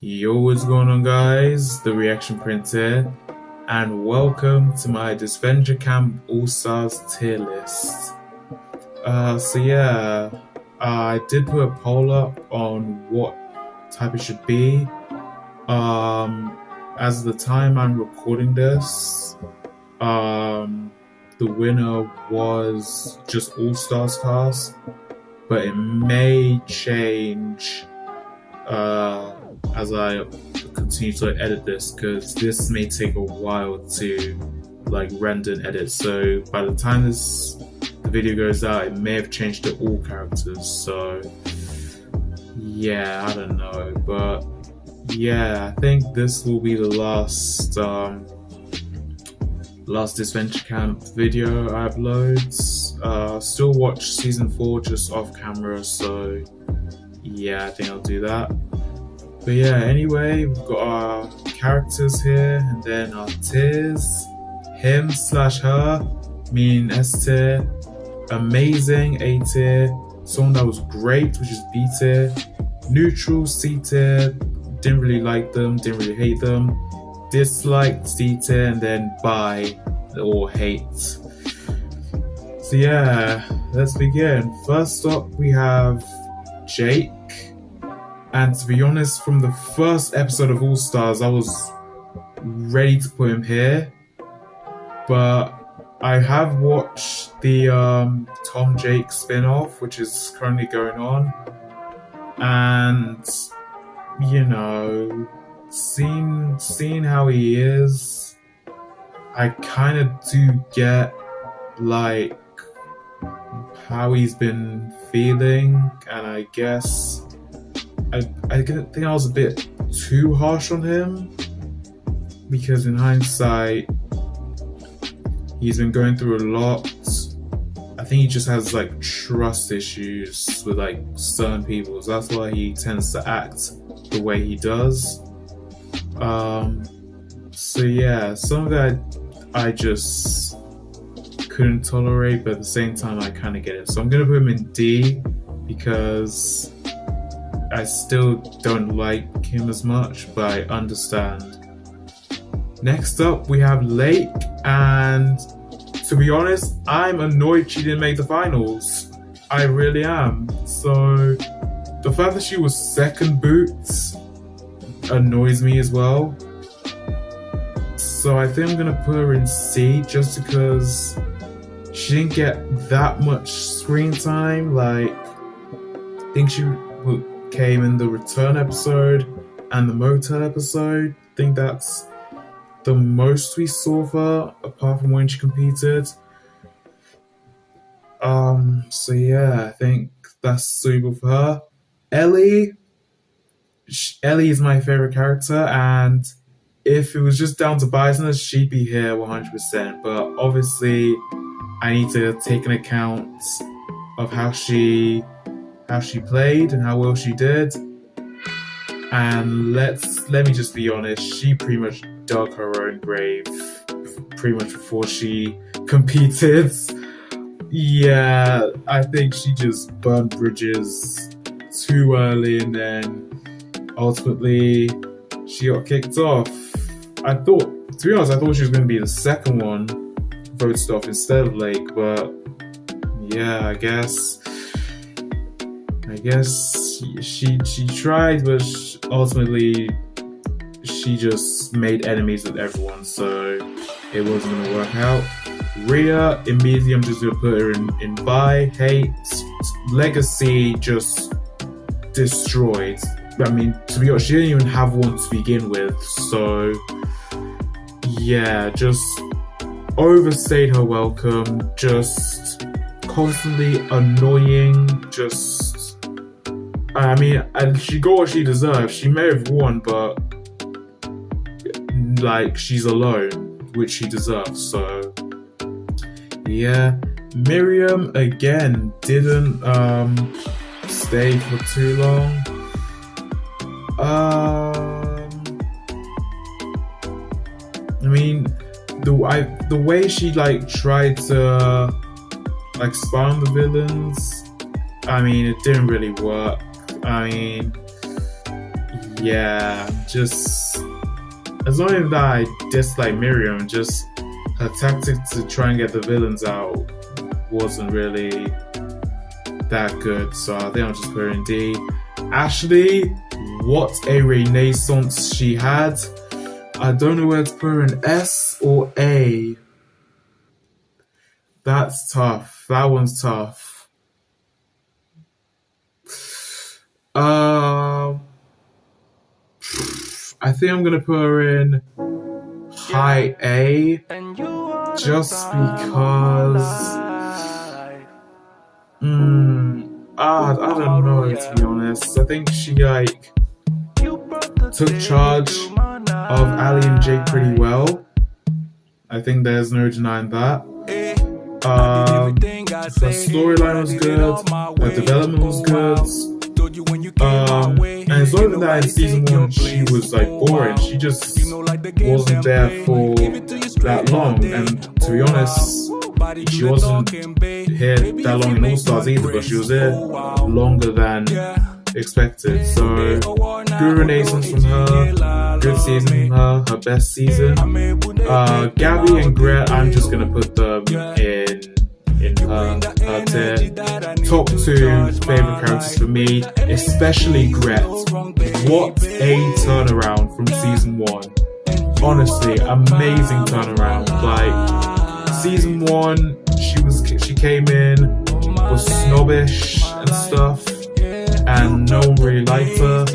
Yo, what's going on, guys? The Reaction Prince here, and welcome to my Disventure Camp All-Stars tier list. I did put a poll up on what type it should be. As the time I'm recording this, the winner was just All-Stars cast, but it may change as I continue to edit this, because this may take a while to render and edit. So by the time the video goes out, it may have changed to all characters. So yeah, I don't know, but yeah, I think this will be the last Disventure Camp video I upload. Still watch season 4 just off camera, so yeah, I think I'll do that. But yeah, anyway, we've got our characters here, and then our tiers. Him/her, mean S tier. Amazing, A tier. Someone that was great, which is B tier. Neutral, C tier. Didn't really like them, didn't really hate them. Disliked, D tier, and then bi or hate. So yeah, let's begin. First up, we have Jake. And to be honest, from the first episode of All Stars, I was ready to put him here. But I have watched the Tom Jake spin-off, which is currently going on. And, you know, seeing how he is, I kind of do get, how he's been feeling. And I guess I think I was a bit too harsh on him, because in hindsight, he's been going through a lot. I think he just has trust issues with certain people, so that's why he tends to act the way he does. So yeah, some of that I just couldn't tolerate, but at the same time I kind of get it. So I'm gonna put him in D, because I still don't like him as much, but I understand. Next up, we have Lake, and to be honest, I'm annoyed she didn't make the finals. I really am. So the fact that she was second boot annoys me as well. So I think I'm gonna put her in C, just because she didn't get that much screen time. I think she came in the return episode and the motel episode. I think that's the most we saw of her, apart from when she competed. So yeah, I think that's suitable for her. Ellie is my favorite character, and if it was just down to biasness, she'd be here 100%. But obviously, I need to take an account of how she played and how well she did. And let me just be honest, she pretty much dug her own grave pretty much before she competed. Yeah, I think she just burned bridges too early, and then ultimately she got kicked off. To be honest, I thought she was going to be the second one voted off instead of Lake, but yeah, I guess she tried, but ultimately she just made enemies with everyone, so it wasn't gonna work out. Rhea, immediately I'm just gonna put her in bi, hate. Legacy just destroyed. I mean, to be honest, she didn't even have one to begin with, so yeah, just overstayed her welcome, just constantly annoying, and she got what she deserved. She may have won, but she's alone, which she deserves. So yeah, Miriam again didn't stay for too long. The way she tried to spy on the villains, it didn't really work. yeah, just it's not even that I dislike Miriam, just her tactic to try and get the villains out wasn't really that good. So I think I'll just put her in D. Ashley, what a renaissance she had. I don't know whether to put her in S or A. That's tough. That one's tough. I think I'm gonna put her in high A, just because. I don't know, to be honest. I think she took charge of Ali and Jake pretty well. I think there's no denying that. Her storyline was good, her development was good. And it's not even that in season 1 she was boring, she just wasn't there for that long. And to be honest, she wasn't here that long in All Stars either, but she was here longer than expected. So good renaissance from her, good season from her best season. Gabby and Gret, I'm just gonna put them in her tier. Top 2 favorite characters for me, especially Gret. What a turnaround from season 1. Honestly, amazing turnaround. Season 1, she came in, was snobbish and stuff, and no one really liked her.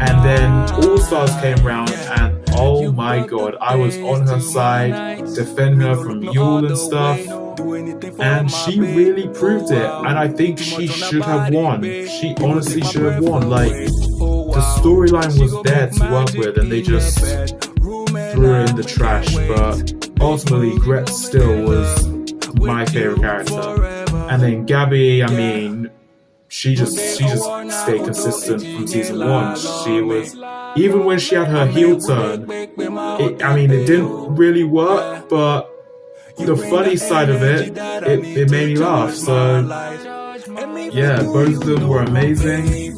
And then All Stars came around, and oh my god, I was on her side, defending her from Yule and stuff. And she really proved it, and I think she should have won. She honestly should have won. The storyline was there to work with, and they just threw it in the trash. But ultimately, Gret still was my favorite character. And then Gabby, I mean, she just stayed consistent from season 1. She was, even when she had her heel turn, it didn't really work, but the funny side of it made me laugh. So yeah, both of them were amazing.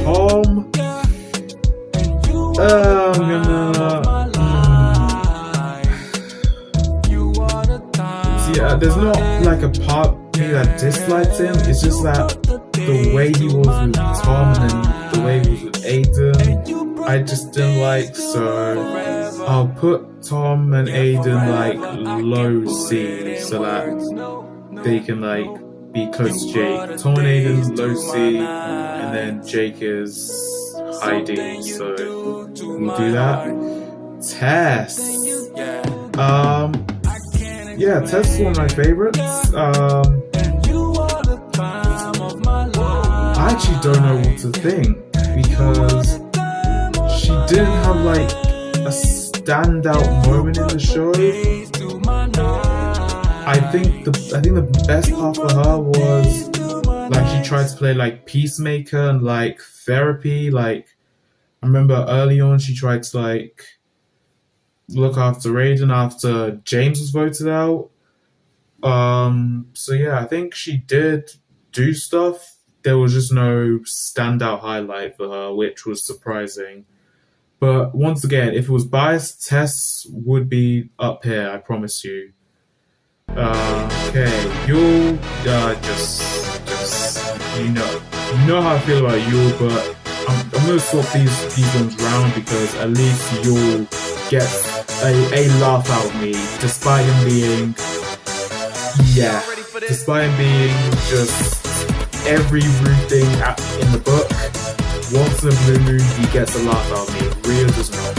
Tom, I'm gonna there's not a part of me that disliked him. It's just that the way he was with Tom and then the way he was with Aiden, I just didn't like. So I'll put Tom and Aiden low C, so that they can be close to Jake. Tom and Aiden low C, and then Jake is high D. So we'll do that. Tess. Yeah, Tess is one of my favorites. I actually don't know what to think, because she didn't have a standout moment in the show. I think the best part for her was she tried to play peacemaker and therapy. I remember early on she tried to look after Raiden after James was voted out. So yeah, I think she did do stuff. There was just no standout highlight for her, which was surprising. But once again, if it was biased, Tess would be up here, I promise you. Okay, Yule, you know how I feel about Yule, but I'm gonna swap these ones round, because at least Yule gets a laugh out of me, despite him being just every rude thing in the book. Once in a blue moon, he gets a laugh out of me. Rio does not.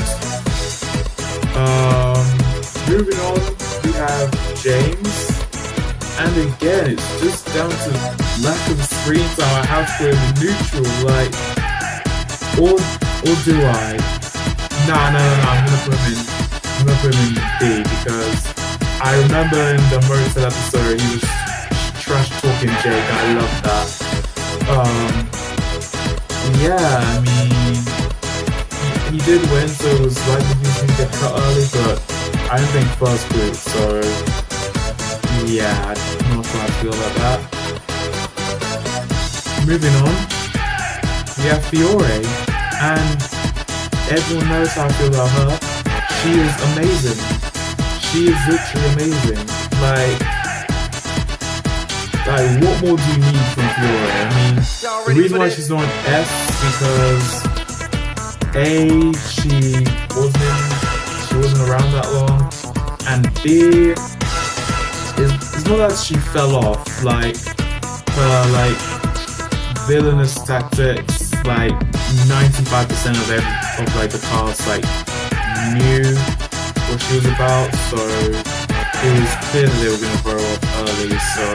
Moving on, we have James, and again, it's just down to lack of screen time. I have to put him in neutral, or do I? No, I'm gonna put him in B, because I remember in the Morrison episode he was trash talking Jake. I love that. Yeah, I mean, he did win, so it was likely he was gonna get cut early, but I don't think first group, so yeah, I'm not sure how I feel about that. Moving on, we have Fiore, and everyone knows how I feel about her. She is amazing. She is literally amazing. Like, what more do you need from Fiore? I mean, the reason why she's not an S because A, she wasn't around that long, and B, it's not that she fell off. Like her villainous tactics, 95% of the cast knew what she was about, so it was clear that they were gonna grow up early. So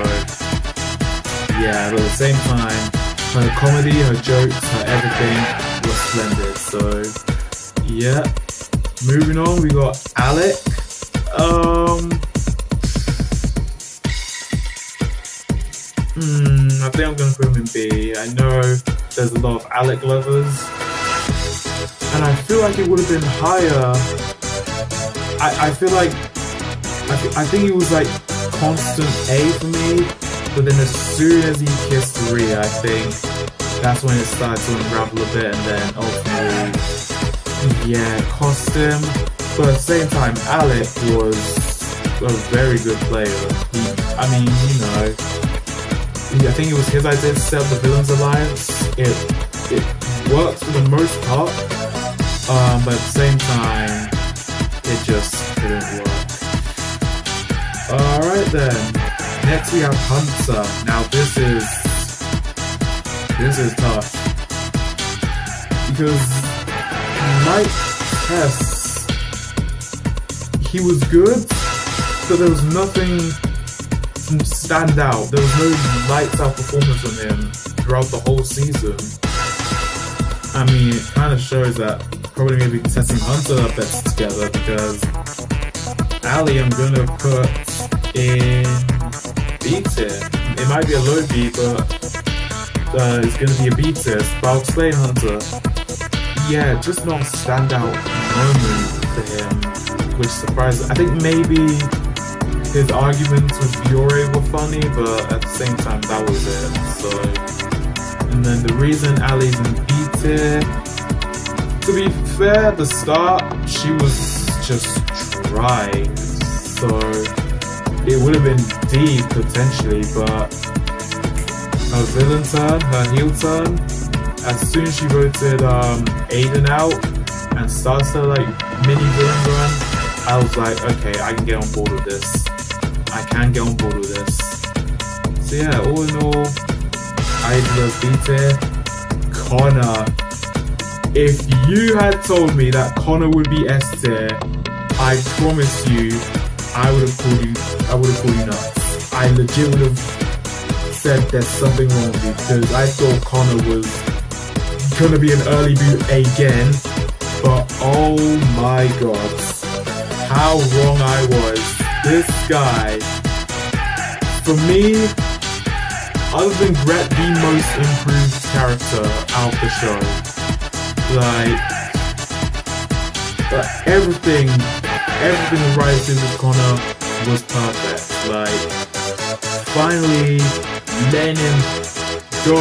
yeah, but at the same time, her comedy, her jokes, her everything was splendid. So yeah, moving on, we got Alec. I think I'm gonna put him in B. I know there's a lot of Alec lovers, and I feel like it would have been higher. I think it was constant A for me, but then as soon as he kissed Rhea, I think that's when it started to unravel a bit, and then ultimately, yeah, cost him. But at the same time, Alec was a very good player. I think it was his idea to set up the Villains Alliance. It worked for the most part, but at the same time, it just couldn't work. Alright then, next we have Hunter. Now this is tough, because Mike Tess, he was good, but there was nothing stand out. There was no lights out performance from him throughout the whole season. I mean, it kind of shows that probably maybe Tess and Hunter are better together, because Ali I'm gonna put in B tier. It might be a low B, but it's gonna be a B tier. But I'll explain Hunter. Yeah, just not a standout moment for him, which surprised. I think maybe his arguments with Fiore were funny, but at the same time, that was it. So, and then the reason Ali's in B tier, to be fair, at the start, she was just dry. So, it would have been D potentially, but her villain turn, her heel turn, as soon as she voted Aiden out and starts her mini villain run, I was like, okay, I can get on board with this. I can get on board with this. So yeah, all in all, I love B tier. Connor. If you had told me that Connor would be S tier, I promise you, I would have called you nuts. I legit would have said there's something wrong with you, because I thought Connor was gonna be an early boot again. But oh my god, how wrong I was. This guy, for me, other than Gret, the most improved character out of the show. Everything the writers did with Connor was perfect. Finally letting him go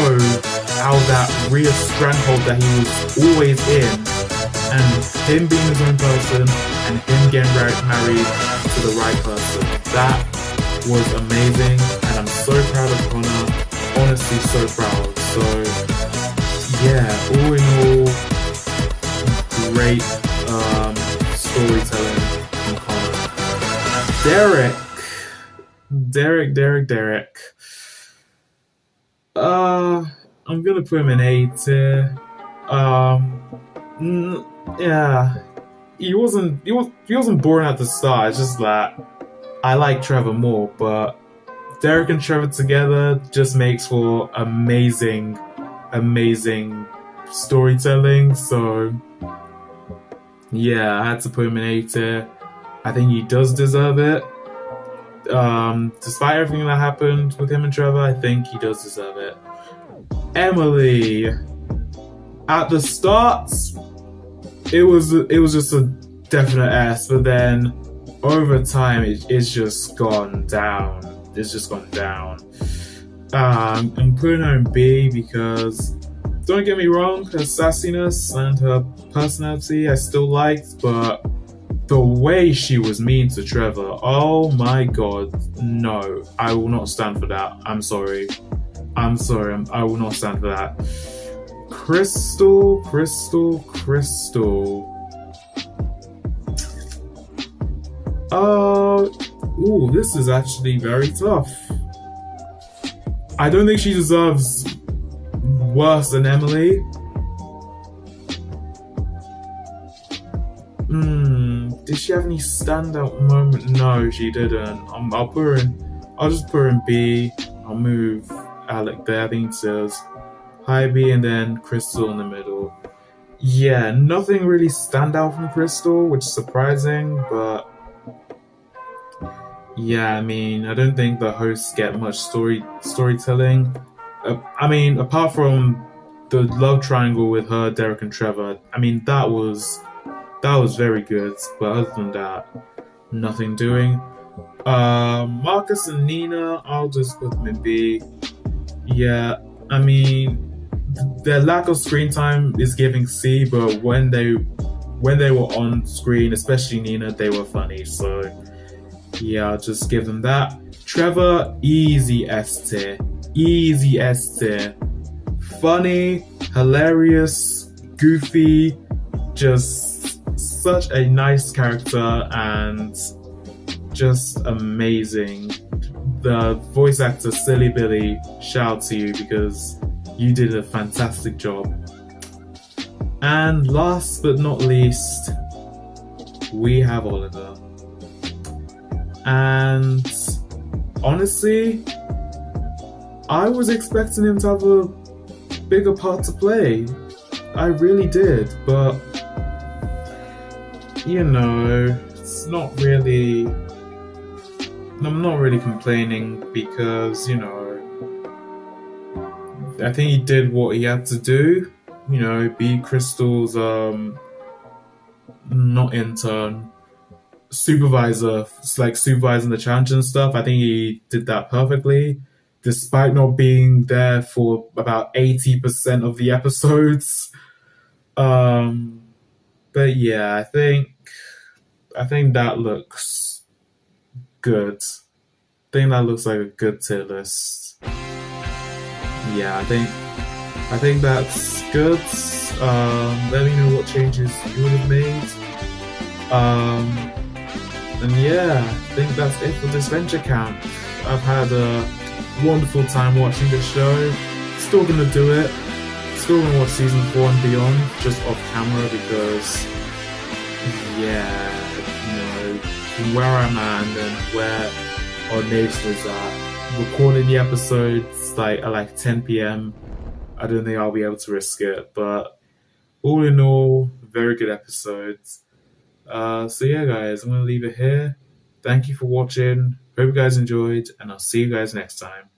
out of that real stranglehold that he was always in, and him being his own person, and him getting married to the right person. That was amazing, and I'm so proud of Connor. Honestly, so proud. So yeah, all in all, great storytelling from Connor. Derek. I'm gonna put him in A tier. Yeah. He wasn't boring at the start. It's just that I like Trevor more, but Derek and Trevor together just makes for amazing storytelling. So yeah, I had to put him in A tier. I think he does deserve it. Despite everything that happened with him and Trevor, I think he does deserve it. Emily, at the start, it was just a definite S, but then over time it's just gone down. I'm putting her in B because don't get me wrong, her sassiness and her personality I still liked, but the way she was mean to Trevor, oh my god, no, I will not stand for that. I'm sorry. I will not stand for that. Crystal. Ooh, this is actually very tough. I don't think she deserves worse than Emily. Did she have any standout moment? No, she didn't. I'll put her in. I'll just put her in B. I'll move Alec there. I think it says high B and then Crystal in the middle. Yeah, nothing really stand out from Crystal, which is surprising, but yeah, I mean, I don't think the hosts get much storytelling. I mean, apart from the love triangle with her, Derek, and Trevor. I mean, that was very good. But other than that, nothing doing. Marcus and Nina, I'll just put them in B. Yeah, I mean, their lack of screen time is giving C, but when they were on screen, especially Nina, they were funny. So yeah, I'll just give them that. Trevor, easy S tier. Easy S tier. Funny, hilarious, goofy, just such a nice character and just amazing. The voice actor, Silly Billy, shout out to you because you did a fantastic job. And last but not least, we have Oliver. And honestly, I was expecting him to have a bigger part to play. I really did, but you know, it's not really. I'm not really complaining because, you know, I think he did what he had to do. You know, be Crystal's not intern, supervisor, like supervising the challenge and stuff. I think he did that perfectly, despite not being there for about 80% of the episodes. But yeah, I think that looks good. I think that looks like a good tier list. Yeah, I think that's good. Let me know what changes you would have made. And yeah, I think that's it for Disventure Camp. I've had a wonderful time watching this show. Still gonna do it. Still gonna watch season 4 and beyond, just off camera because, yeah, you know, from where I'm at and then where our nation is at, recording the episodes at like 10 p.m. I don't think I'll be able to risk it, but all in all, very good episodes. So yeah, guys, I'm gonna leave it here. Thank you for watching. Hope you guys enjoyed, and I'll see you guys next time.